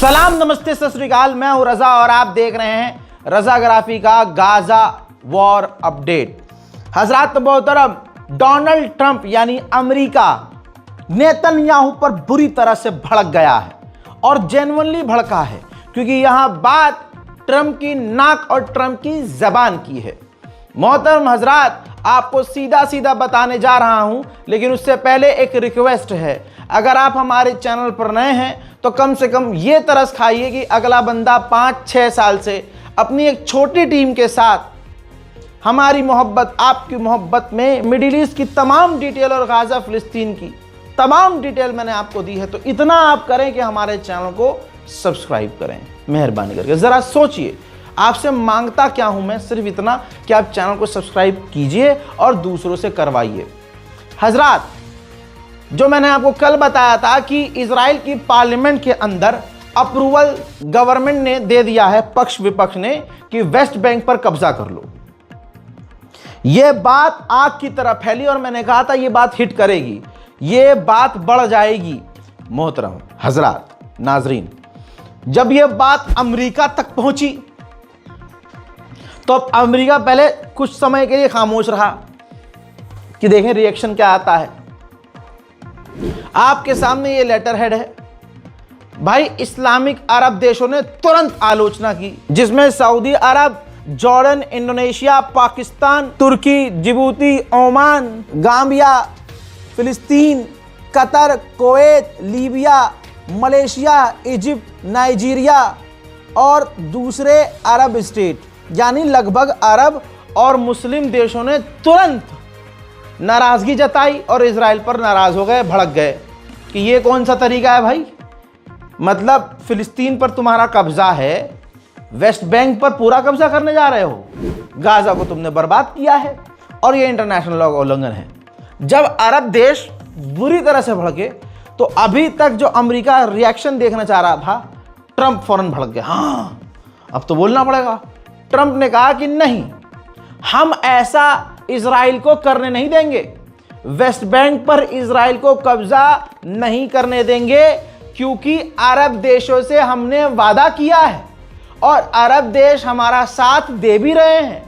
सलाम, नमस्ते, सत श्री अकाल। मैं हूं रजा और आप देख रहे हैं रजाग्राफी का गाजा वॉर अपडेट। हजरात मोहतरम, डोनाल्ड ट्रंप यानी अमेरिका नेतन्याहू पर बुरी तरह से भड़क गया है और जेन्युइनली भड़का है, क्योंकि यहां बात ट्रंप की नाक और ट्रंप की जबान की है। मोहतरम हजरात, आपको सीधा सीधा बताने जा रहा हूं, लेकिन उससे पहले एक रिक्वेस्ट है। अगर आप हमारे चैनल पर नए हैं तो कम से कम ये तरस खाइए कि अगला बंदा 5-6 साल से अपनी एक छोटी टीम के साथ हमारी मोहब्बत, आपकी मोहब्बत में मिडिल ईस्ट की तमाम डिटेल और गाजा फिलिस्तीन की तमाम डिटेल मैंने आपको दी है। तो इतना आप करें कि हमारे चैनल को सब्सक्राइब करें, मेहरबानी करके। ज़रा सोचिए, आपसे मांगता क्या हूं मैं, सिर्फ इतना कि आप चैनल को सब्सक्राइब कीजिए और दूसरों से करवाइए। हजरात, जो मैंने आपको कल बताया था कि इजराइल की पार्लियामेंट के अंदर अप्रूवल गवर्नमेंट ने दे दिया है, पक्ष विपक्ष ने, कि वेस्ट बैंक पर कब्जा कर लो। यह बात आग की तरह फैली और मैंने कहा था यह बात हिट करेगी, यह बात बढ़ जाएगी। मोहतरम हजरात, नाजरीन, जब यह बात अमेरिका तक पहुंची तो अब अमेरिका पहले कुछ समय के लिए खामोश रहा कि देखें रिएक्शन क्या आता है। आपके सामने ये लेटर हेड है भाई। इस्लामिक अरब देशों ने तुरंत आलोचना की, जिसमें सऊदी अरब, जॉर्डन, इंडोनेशिया, पाकिस्तान, तुर्की, जिबूती, ओमान, गाम्बिया, फिलिस्तीन, Qatar, Kuwait, Libya, Malaysia, Egypt, Nigeria और दूसरे अरब स्टेट, यानी लगभग अरब और मुस्लिम देशों ने तुरंत नाराजगी जताई और इजराइल पर नाराज हो गए, भड़क गए कि ये कौन सा तरीका है भाई। मतलब फिलिस्तीन पर तुम्हारा कब्जा है, वेस्ट बैंक पर पूरा कब्जा करने जा रहे हो, गाजा को तुमने बर्बाद किया है और ये इंटरनेशनल लॉ का उल्लंघन है। जब अरब देश बुरी तरह से भड़के तो अभी तक जो अमेरिका रिएक्शन देखना चाह रहा था, ट्रंप फौरन भड़क गया। हाँ, अब तो बोलना पड़ेगा। ट्रंप ने कहा कि नहीं, हम ऐसा इजराइल को करने नहीं देंगे, वेस्ट बैंक पर इजराइल को कब्जा नहीं करने देंगे, क्योंकि अरब देशों से हमने वादा किया है और अरब देश हमारा साथ दे भी रहे हैं।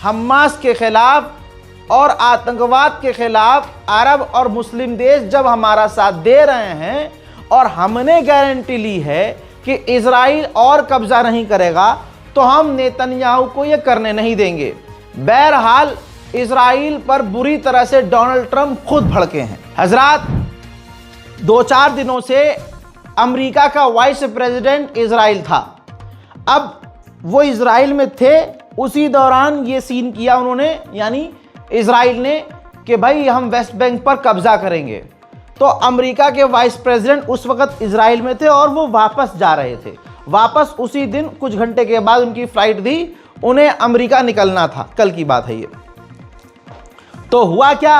हमास के खिलाफ और आतंकवाद के खिलाफ अरब और मुस्लिम देश जब हमारा साथ दे रहे हैं और हमने गारंटी ली है कि इजराइल और कब्जा नहीं करेगा, तो हम नेतन्याहू को यह करने नहीं देंगे। बहरहाल इजराइल पर बुरी तरह से डोनाल्ड ट्रंप खुद भड़के हैं। हजरात, 2-4 दिनों से अमेरिका का वाइस प्रेसिडेंट इजराइल था। अब वो इजराइल में थे, उसी दौरान ये सीन किया उन्होंने, यानी इजराइल ने, कि भाई हम वेस्ट बैंक पर कब्जा करेंगे। तो अमेरिका के वाइस प्रेसिडेंट उस वक्त इजराइल में थे और वो वापस जा रहे थे। वापस उसी दिन कुछ घंटे के बाद उनकी फ्लाइट थी, उन्हें अमेरिका निकलना था। कल की बात है ये। तो हुआ क्या,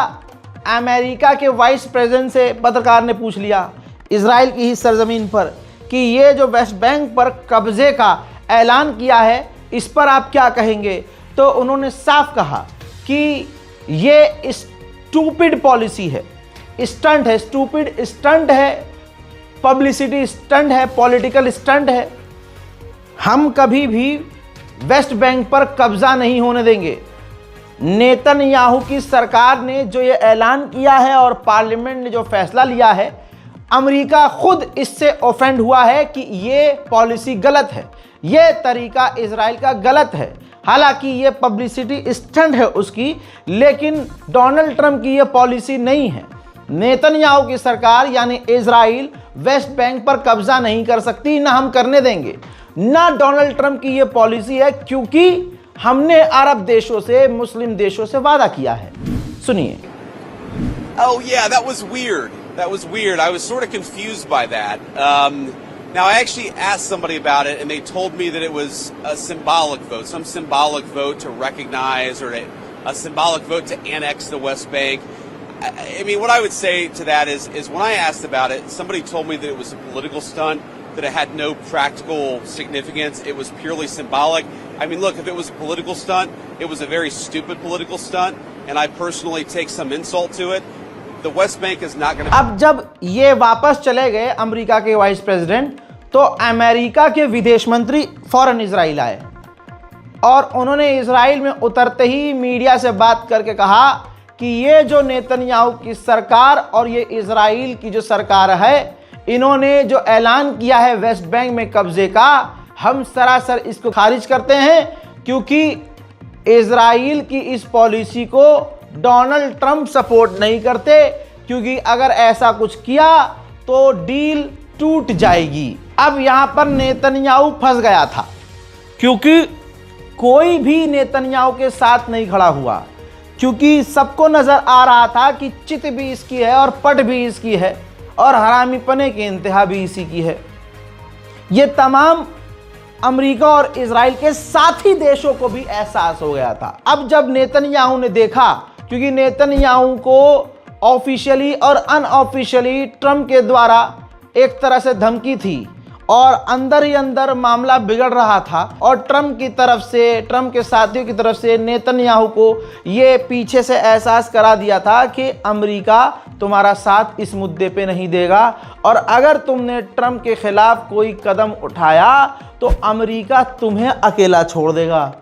अमेरिका के वाइस प्रेसिडेंट से पत्रकार ने पूछ लिया इजराइल की ही सरजमीन पर कि ये जो वेस्ट बैंक पर कब्जे का ऐलान किया है, इस पर आप क्या कहेंगे। तो उन्होंने साफ कहा कि ये स्टूपिड पॉलिसी है, स्टंट है, स्टूपिड स्टंट है, पब्लिसिटी स्टंट है, पॉलिटिकल स्टंट है। हम कभी भी वेस्ट बैंक पर कब्जा नहीं होने देंगे। नेतन्याहू की सरकार ने जो ये ऐलान किया है और पार्लियामेंट ने जो फैसला लिया है, अमेरिका खुद इससे ऑफेंड हुआ है कि ये पॉलिसी गलत है, ये तरीका इजराइल का गलत है। हालांकि ये पब्लिसिटी स्टंट है उसकी, लेकिन डोनाल्ड ट्रंप की ये पॉलिसी नहीं है। नेतन्याहू की सरकार यानी इजराइल वेस्ट बैंक पर कब्जा नहीं कर सकती, ना हम करने देंगे, ना डोनाल्ड ट्रंप की ये पॉलिसी है, क्योंकि हमने अरब देशों से, मुस्लिम देशों से वादा किया है। सुनिए। Oh yeah, that was weird. That was weird. I was sort of confused by that. Now I actually asked somebody about it, and they told me that it was a symbolic vote, some symbolic vote to recognize, or a symbolic vote to annex the West Bank. I mean, what I would say to that is when I asked about it, somebody told me that it was a political stunt, that it had no practical significance. It was purely symbolic. I mean, look, if it was a political stunt, it was a very stupid political stunt, and I personally take some insult to it. The West Bank is not going to... अब जब ये वापस चले गए America के vice president, तो America के विदेश मंत्री फौरन इजराइल आए और उन्होंने इजराइल में उतरते ही मीडिया से बात करके कहा कि ये जो नेतन्याहू की सरकार और ये इजराइल की जो सरकार है, इन्होंने जो ऐलान किया है वेस्ट बैंक में कब्जे का, हम सरासर इसको खारिज करते हैं, क्योंकि इजराइल की इस पॉलिसी को डोनाल्ड ट्रंप सपोर्ट नहीं करते, क्योंकि अगर ऐसा कुछ किया तो डील टूट जाएगी। अब यहां पर नेतन्याहू फंस गया था, क्योंकि कोई भी नेतन्याहू के साथ नहीं खड़ा हुआ, क्योंकि सबको नजर आ रहा था कि चित भी इसकी है और पट भी इसकी है और हरामीपने की इंतहा भी इसी की है। ये तमाम अमेरिका और इजराइल के साथी देशों को भी एहसास हो गया था। अब जब नेतन्याहू ने देखा, क्योंकि नेतन्याहू को ऑफिशियली और अनऑफिशियली ट्रंप के द्वारा एक तरह से धमकी थी और अंदर ही अंदर मामला बिगड़ रहा था, और ट्रंप की तरफ से, ट्रंप के साथियों की तरफ से नेतन्याहू को ये पीछे से एहसास करा दिया था कि अमेरिका तुम्हारा साथ इस मुद्दे पे नहीं देगा, और अगर तुमने ट्रंप के खिलाफ कोई कदम उठाया तो अमेरिका तुम्हें अकेला छोड़ देगा।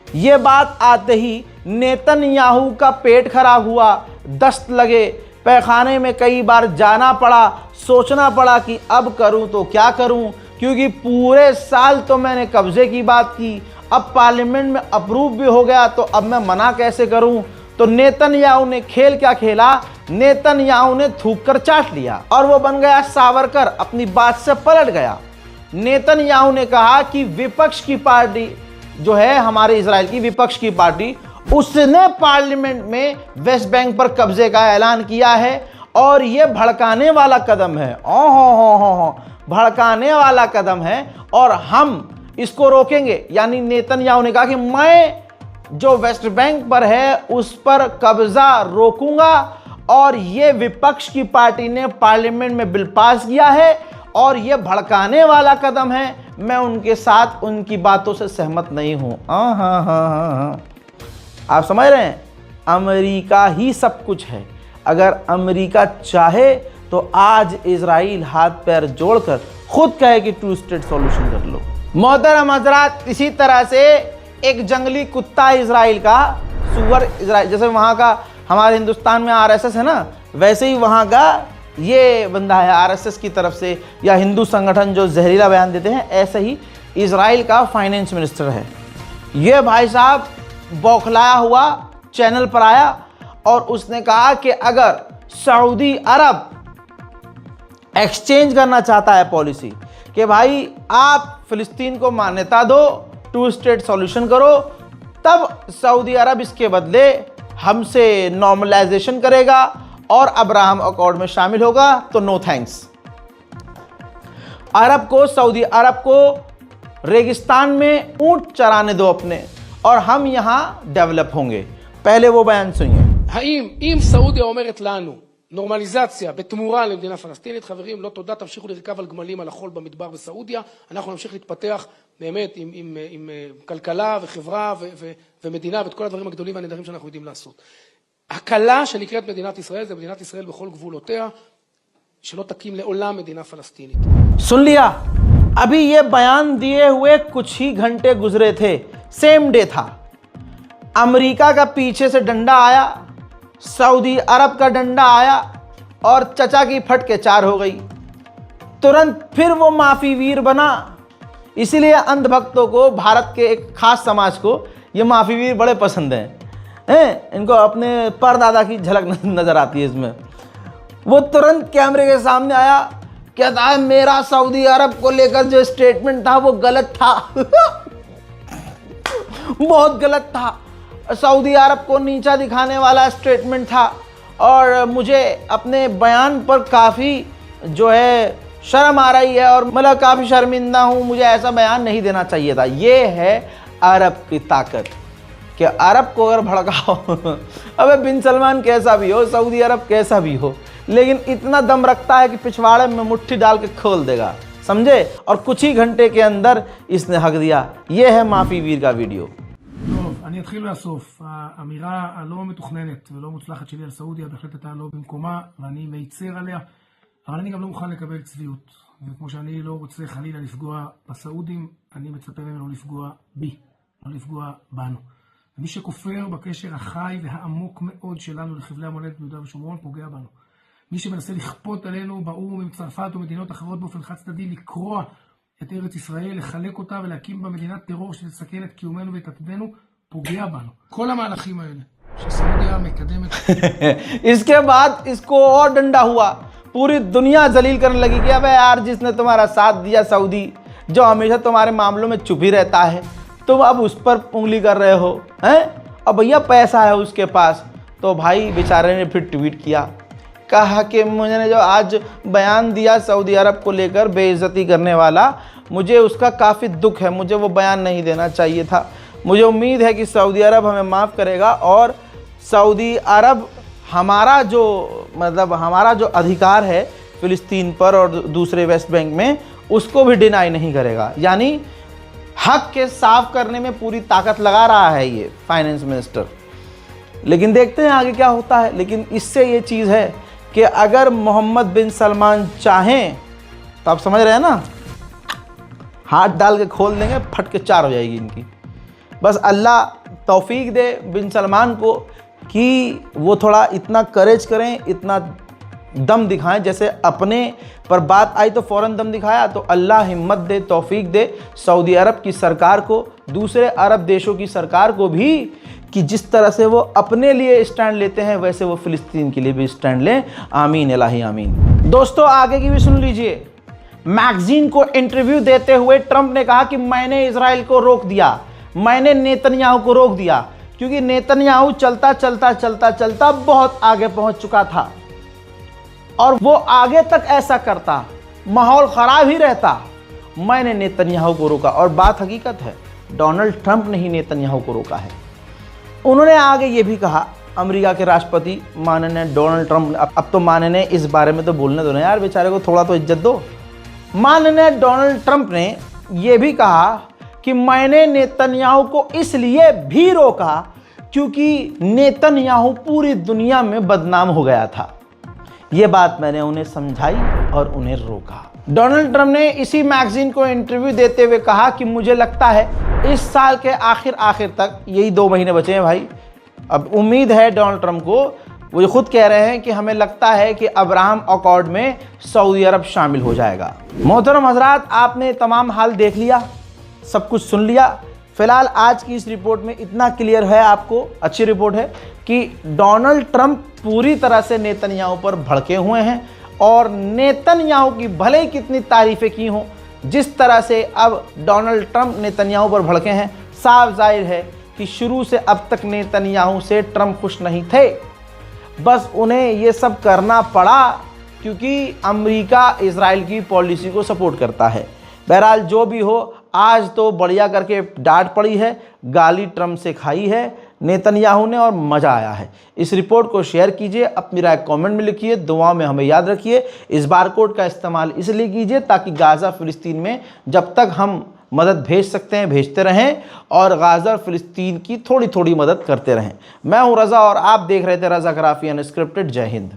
ये बात आते ही नेतन्याहू का पेट खराब हुआ, दस्त लगे, पैखाने में कई बार जाना पड़ा, सोचना पड़ा कि अब करूं तो क्या करूं, क्योंकि पूरे साल तो मैंने कब्जे की बात की, अब पार्लियामेंट में अप्रूव भी हो गया, तो अब मैं मना कैसे करूं। तो नेतन्याहू ने खेल क्या खेला, नेतन्याहू ने थूक कर चाट लिया और वो बन गया सावरकर, अपनी बात से पलट गया। नेतन्याहू ने कहा कि विपक्ष की पार्टी जो है, हमारे इजराइल की विपक्ष की पार्टी, उसने पार्लियामेंट में वेस्ट बैंक पर कब्जे का ऐलान किया है और यह भड़काने वाला कदम है। ओहो, भड़काने वाला कदम है और हम इसको रोकेंगे। यानी नेतन्याहू ने कहा कि मैं जो वेस्ट बैंक पर है उस पर कब्जा रोकूंगा, और ये विपक्ष की पार्टी ने पार्लियामेंट में बिल पास किया है और ये भड़काने वाला कदम है, मैं उनके साथ उनकी बातों से सहमत नहीं हूं। हाँ, आप समझ रहे हैं, अमेरिका ही सब कुछ है। अगर अमेरिका चाहे तो आज इजराइल हाथ पैर जोड़कर खुद कहे कि टू स्टेट सॉल्यूशन कर लो। मोहतरम हजरात, इसी तरह से एक जंगली कुत्ता इजराइल का, सुअर इजराइल, जैसे वहाँ का हमारे हिंदुस्तान में आरएसएस है ना, वैसे ही वहाँ का ये बंदा है आरएसएस की तरफ से, या हिंदू संगठन जो जहरीला बयान देते हैं, ऐसे ही इजराइल का फाइनेंस मिनिस्टर है। ये भाई साहब बौखलाया हुआ चैनल पर आया और उसने कहा कि अगर सऊदी अरब एक्सचेंज करना चाहता है पॉलिसी कि भाई आप फिलिस्तीन को मान्यता दो, टू स्टेट सॉल्यूशन करो, तब सऊदी अरब इसके बदले हमसे नॉर्मलाइजेशन करेगा और अब्राहम अकॉर्ड में शामिल होगा, तो नो थैंक्स। अरब को, सऊदी अरब को रेगिस्तान में ऊंट चराने दो अपने, और हम यहां डेवलप होंगे। पहले वो बयान सुनिए। האם אם סעודיה אומרת לנו נורמליזציה בתמורה למדינה פלסטינית, חברים, לא תודה, תמשיכו לרכב על גמלים על החול במדבר בסעודיה, אנחנו נמשיך להתפתח באמת עם כלכלה וחברה ומדינה ואת כל הדברים הגדולים והנהדרים שאנחנו יודעים לעשות. הקלה שנקראת מדינת ישראל זה מדינת ישראל בכל גבולותיה, שלא תקים לעולם מדינה פלסטינית. सुन लिया, अभी ये बयान दिए हुए कुछ ही घंटे गुजरे थे, सेम डे था। अमेरिका का पीछे से डंडा आया, सऊदी अरब का डंडा आया और चचा की फट के चार हो गई। तुरंत फिर वो माफी वीर बना। इसीलिए अंधभक्तों को, भारत के एक खास समाज को ये माफी वीर बड़े पसंद हैं। इनको अपने परदादा की झलक नजर आती है इसमें। वो तुरंत कैमरे के सामने आया, कहता है मेरा सऊदी अरब को लेकर जो स्टेटमेंट था वो गलत था। बहुत गलत था, सऊदी अरब को नीचा दिखाने वाला स्टेटमेंट था, और मुझे अपने बयान पर काफ़ी जो है शर्म आ रही है, और मतलब काफ़ी शर्मिंदा हूँ, मुझे ऐसा बयान नहीं देना चाहिए था। ये है अरब की ताकत कि अरब को अगर भड़काओ अबे बिन सलमान कैसा भी हो, सऊदी अरब कैसा भी हो, लेकिन इतना दम रखता है कि पिछवाड़े में मुट्ठी डाल के खोल देगा, समझे। और कुछ ही घंटे के अंदर इसने हक दिया। ये है माफी वीर का वीडियो। טוב, אני אתחיל מהסוף. האמירה הלא מתוכננת ולא מוצלחת שלי על סעודיה בהחלט הייתה לא במקומה, ואני מיצר עליה, אבל אני גם לא מוכן לקבל צביעות. וכמו שאני לא רוצה חלילה לפגוע בסעודים, אני מצפה ממנו לא לפגוע בי, לא לפגוע בנו. ומי שכופר בקשר החי והעמוק מאוד שלנו לחבלי המולדת ביהודה ושומרון פוגע בנו. מי שמנסה לכפות עלינו באו"ם עם צרפת ומדינות אחרות באופן חד צדדי לקרוע את ארץ ישראל, לחלק אותה ולהקים בה מדינת טרור שתסכן את קיומנו ואת עתידנו, פוגע בנו. כל המהלכים האלה שסעודיה מקדמת इसके बाद इसको और डंडा हुआ, पूरी दुनिया जलील करने लगी कि अबे यार जिसने तुम्हारा साथ दिया सऊदी, जो हमेशा तुम्हारे मामलों में चुप ही रहता है, तुम अब उस पर उंगली कर रहे हो हैं। अब भैया पैसा है उसके पास, तो भाई बेचारे ने फिर ट्वीट किया, कहा कि मुझे जो आज बयान दिया सऊदी अरब को लेकर बेइज्जती करने वाला, मुझे उसका काफ़ी दुख है, मुझे वो बयान नहीं देना चाहिए था। मुझे उम्मीद है कि सऊदी अरब हमें माफ़ करेगा और सऊदी अरब हमारा जो हमारा जो अधिकार है फ़िलिस्तीन पर और दूसरे वेस्ट बैंक में, उसको भी डिनाई नहीं करेगा। यानी हक के साफ करने में पूरी ताकत लगा रहा है ये फाइनेंस मिनिस्टर। लेकिन देखते हैं आगे क्या होता है। लेकिन इससे ये चीज़ है कि अगर मोहम्मद बिन सलमान चाहें तो आप समझ रहे हैं ना, हाथ डाल के खोल देंगे, फट के चार हो जाएगी इनकी। बस अल्लाह तौफीक दे बिन सलमान को कि वो थोड़ा इतना करेज करें, इतना दम दिखाएं। जैसे अपने पर बात आई तो फ़ौरन दम दिखाया, तो अल्लाह हिम्मत दे, तौफीक दे सऊदी अरब की सरकार को, दूसरे अरब देशों की सरकार को भी, कि जिस तरह से वो अपने लिए स्टैंड लेते हैं वैसे वो फ़िलिस्तीन के लिए भी स्टैंड लें। आमीन इलाही आमीन। दोस्तों आगे की भी सुन लीजिए। मैगज़ीन को इंटरव्यू देते हुए ट्रंप ने कहा कि मैंने इजराइल को रोक दिया, मैंने नेतन्याहू को रोक दिया, क्योंकि नेतन्याहू चलता चलता चलता चलता बहुत आगे पहुंच चुका था और वो आगे तक ऐसा करता, माहौल ख़राब ही रहता। मैंने नेतन्याहू को रोका। और बात हकीकत है, डोनाल्ड ट्रंप ने ही नेतन्याहू को रोका है। उन्होंने आगे ये भी कहा, अमेरिका के राष्ट्रपति माननीय डोनाल्ड ट्रंप, अब तो माननीय इस बारे में तो बोलने दो ना यार, बेचारे को थोड़ा तो इज्जत दो। माननीय डोनाल्ड ट्रंप ने यह भी कहा कि मैंने नेतन्याहू को इसलिए भी रोका क्योंकि नेतन्याहू पूरी दुनिया में बदनाम हो गया था। ये बात मैंने उन्हें समझाई और उन्हें रोका। डोनाल्ड ट्रंप ने इसी मैगज़ीन को इंटरव्यू देते हुए कहा कि मुझे लगता है इस साल के आखिर तक, यही 2 महीने बचे हैं भाई, अब उम्मीद है डोनाल्ड ट्रंप को, वो खुद कह रहे हैं कि हमें लगता है कि अब्राहम अकॉर्ड में सऊदी अरब शामिल हो जाएगा। मोहतरम हजरात, आपने तमाम हाल देख लिया, सब कुछ सुन लिया। फ़िलहाल आज की इस रिपोर्ट में इतना क्लियर है आपको, अच्छी रिपोर्ट है कि डोनाल्ड ट्रंप पूरी तरह से नेतन्याहू पर भड़के हुए हैं और नेतन्याहू की भले ही कितनी तारीफ़ें की हों, जिस तरह से अब डोनाल्ड ट्रंप नेतन्याहू पर भड़के हैं, साफ जाहिर है कि शुरू से अब तक नेतन्याहू से ट्रंप खुश नहीं थे। बस उन्हें ये सब करना पड़ा क्योंकि अमेरिका इजराइल की पॉलिसी को सपोर्ट करता है। बहरहाल जो भी हो, आज तो बढ़िया करके डांट पड़ी है, गाली ट्रंप से खाई है नेतन्याहू ने और मज़ा आया है। इस रिपोर्ट को शेयर कीजिए, अपनी राय कमेंट में लिखिए, दुआ में हमें याद रखिए। इस बारकोड का इस्तेमाल इसलिए कीजिए ताकि गाज़ा फ़िलिस्तीन में जब तक हम मदद भेज सकते हैं भेजते रहें और गाज़ा फ़िलिस्तीन की थोड़ी थोड़ी मदद करते रहें। मैं हूं रज़ा और आप देख रहे थे रज़ा ग्राफी अनस्क्रिप्टेड। जय हिंद।